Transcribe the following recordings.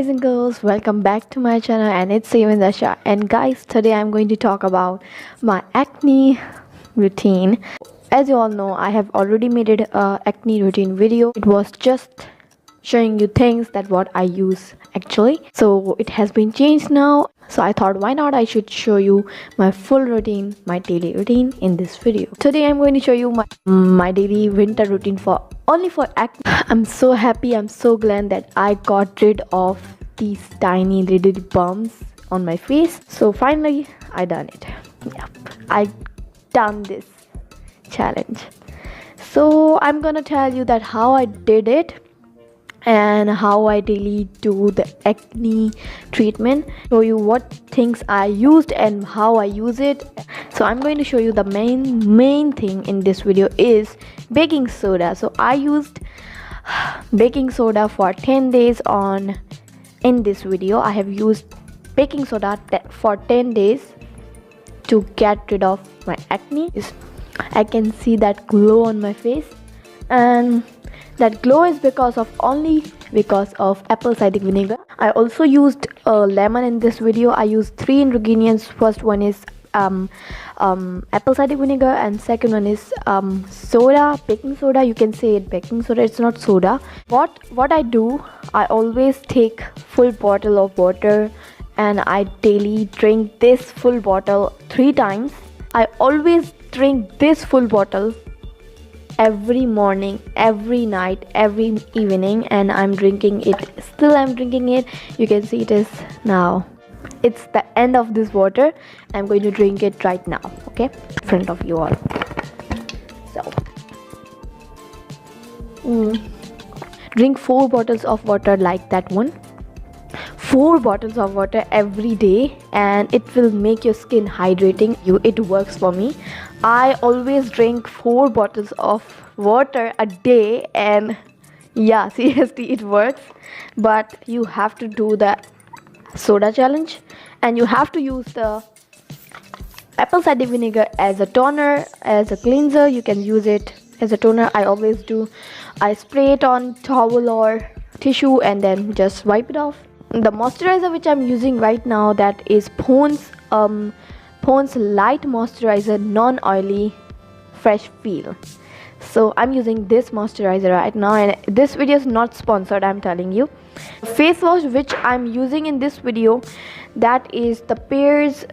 guys and girls, welcome back to my channel, and it's Vaneeza. And guys, today I'm going to talk about my acne routine. As you all know, I have already made it acne routine video. It was just showing you things that what I use actually. So it has been changed now. So I thought, why not I should show you my full routine, my daily routine in this video. Today I'm going to show you my daily winter routine for only for acne. I'm so happy, I'm so glad that I got rid of these tiny little bumps on my face. So finally I done it. Yep, I done this challenge. So I'm gonna tell you that how I did it and how I daily do the acne treatment, show you what things I used and how I use it. So I'm going to show you the main thing in this video is baking soda. So I used baking soda for 10 days in this video. I have used baking soda for 10 days to get rid of my acne. I can see that glow on my face, and that glow is only because of apple cider vinegar. I also used lemon in this video. I used 3 ingredients. First one is apple cider vinegar, and second one is soda, baking soda. You can say it baking soda, it's not soda. What I do, I always take full bottle of water and I daily drink this full bottle 3 times. I always drink this full bottle every morning, every night, every evening, and I'm drinking it. You can see it is now, it's the end of this water. I'm going to drink it right now, okay, in front of you all. So drink 4 bottles of water like that one. 4 bottles of water every day, and it will make your skin hydrating. It works for me. I always drink 4 bottles of water a day, and yeah, seriously, it works. But you have to do the soda challenge, and you have to use the apple cider vinegar as a toner, as a cleanser. You can use it as a toner. I always do. I spray it on towel or tissue and then just wipe it off. The moisturizer which I'm using right now, that is Pond's light moisturizer, non-oily fresh feel. So I'm using this moisturizer right now, and this video is not sponsored, I'm telling you. Face wash which I'm using in this video, that is the Pears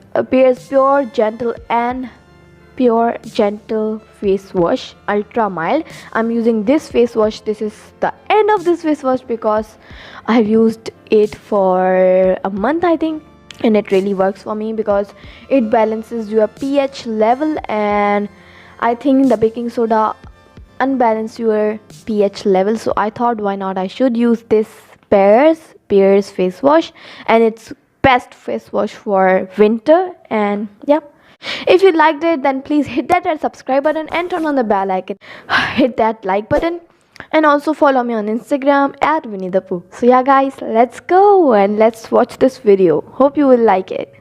Pure Gentle face wash, ultra mild. I'm using this face wash. This is the end of this face wash because I have used it for a month, I think, and it really works for me because it balances your pH level, and I think the baking soda unbalance your pH level. So I thought, why not I should use this Pears face wash, and it's best face wash for winter. And yeah, if you liked it, then please hit that red subscribe button and turn on the bell icon. Hit that like button, and also follow me on Instagram at Vaneeza. So yeah guys, let's go and let's watch this video. Hope you will like it.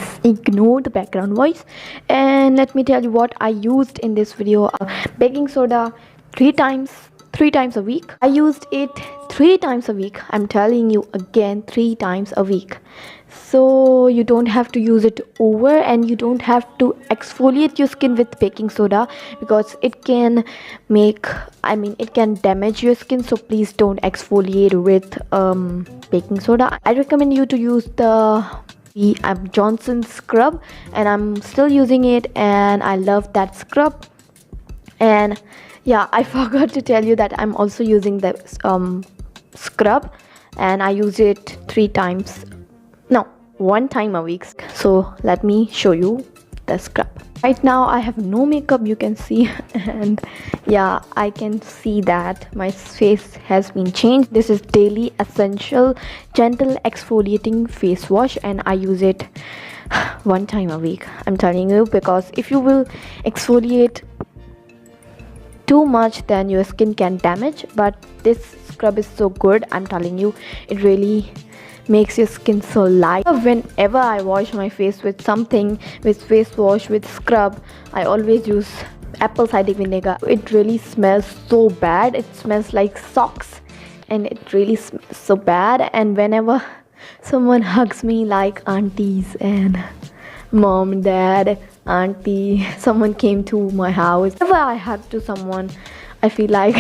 please ignore the background voice. And let me tell you what I used in this video. Baking soda three times a week. I used it 3 times a week. I'm telling you again, 3 times a week. So you don't have to use it over, and you don't have to exfoliate your skin with baking soda, because it can it can damage your skin. So please don't exfoliate with baking soda. I recommend you to use the Johnson scrub, and I'm still using it, and I love that scrub. And yeah, I forgot to tell you that I'm also using the scrub, and I use it 1 time a week. So let me show you the scrub. Right now I have no makeup, you can see, and yeah, I can see that my face has been changed. This is Daily Essential Gentle Exfoliating Face Wash, and I use it 1 time a week. I'm telling you, because if you will exfoliate too much, then your skin can damage. But this scrub is so good, I'm telling you, it really makes your skin so light. Whenever I wash my face with something, with face wash, with scrub, I always use apple cider vinegar. It really smells so bad. It smells like socks, and it really smells so bad. And whenever someone hugs me, like aunties and mom, dad, auntie, someone came to my house, whenever I hug to someone, I feel like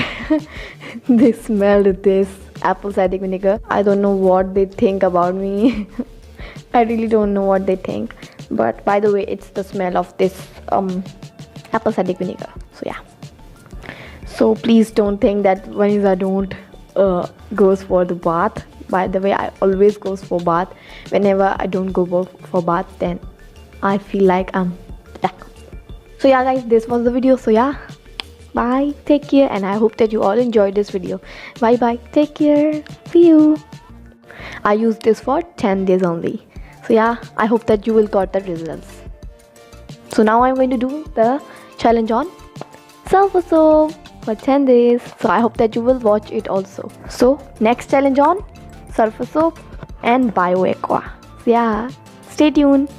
they smelled this apple cider vinegar. I don't know what they think about me. I really don't know what they think. But by the way, it's the smell of this apple cider vinegar. So yeah. So please don't think that Vaneeza don't goes for the bath. By the way, I always goes for bath. Whenever I don't go for bath, then I feel like I'm stuck. So yeah guys, this was the video. So yeah, bye, take care, and I hope that you all enjoyed this video. Bye bye, take care, see you. I used this for 10 days only. So yeah, I hope that you will got the results. So now I'm going to do the challenge on sulfur soap for 10 days. So I hope that you will watch it also. So next challenge on sulfur soap and bioaqua. So yeah, stay tuned.